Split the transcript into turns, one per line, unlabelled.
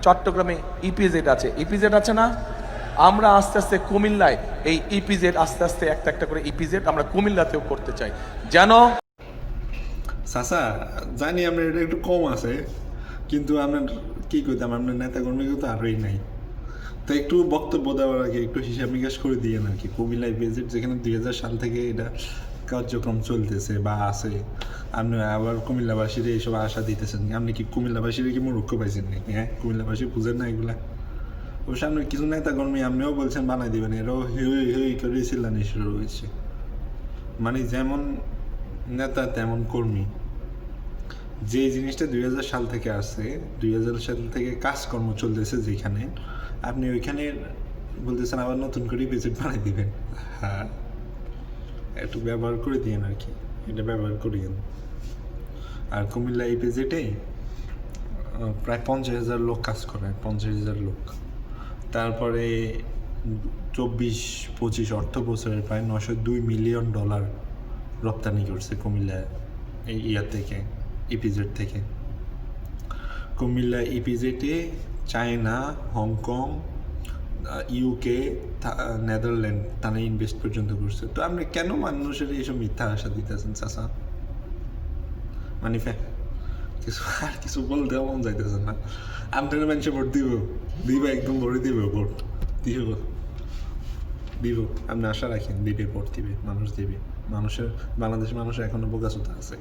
চট্টগ্রামে ইপিজেড আছে, ইপিজেড আছে না? আমরা আস্তে আস্তে কুমিল্লায় এই ইপিজেড আস্তে আস্তে একটা একটা করে ইপিজেড আমরা কুমিল্লাতেও করতে চাই যেন।
চাচা জানি আপনার এটা একটু কম আছে, কিন্তু আপনার কি করতাম, আপনার নেতা কর্মী কিন্তু আরোই নাই। তো একটু বক্তব্য দেওয়ার আগে একটু হিসাব নিকাশ করে দিয়ে আর কি। কুমিল্লা ইপিজেড যেখানে 2000 সাল থেকে এটা কার্যক্রম চলতেছে বা আছে, আপনি আবার কুমিল্লাবাসীর এইসব আশা দিতেছেন। আপনি কি কুমিল্লাবাসীর কি মূর্খ পাইছেন নাকি? হ্যাঁ, কুমিল্লাবাসী বুঝেন না এগুলা? অবশ্য আপনার কিছু নেতা কর্মী আপনিও বলছেন বানাই দিবেন, এরাও হিউই হিউই করে চিল্লানি শুরু হয়েছে। মানে যেমন নেতা তেমন কর্মী। যে জিনিসটা 2000 সাল থেকে আসছে, 2000 সাল থেকে কাজকর্ম চলতেছে যেখানে, আপনি ওইখানে বলতেছেন আবার নতুন করে বেজেট বানাই দিবেন। হ্যাঁ, একটু ব্যবহার করে দিন আর কি, এটা ব্যবহার করিয়েন। আর কুমিল্লা এই বেজেটে প্রায় 50,000 লোক কাজ করে, 50,000 লোক। তারপরে 24-25 অর্থ বছরের প্রায় $902 মিলিয়ন রপ্তানি করছে কুমিল্লা এই ইয়ার থেকে, ইপিজেড থেকে। কুমিল্লা ইপিজেডে চায়না, হংকং, ইউকে, নেদারল্যান্ড তারা ইনভেস্ট পর্যন্ত করছে। তো আপনি কেন মানুষের এইসব মিথ্যা আশা দিতেছেন চাচা? মানে কিছু আর কিছু বলতেও মন যাইতেছে না। আপনার মানুষে ভোট দিবে একদম ভরে দিবে ভোট দিব। আপনি আশা রাখেন দিবে, ভোট দিবে, মানুষ দিবে। বাংলাদেশের মানুষ এখনো বোকাচোদা আছে।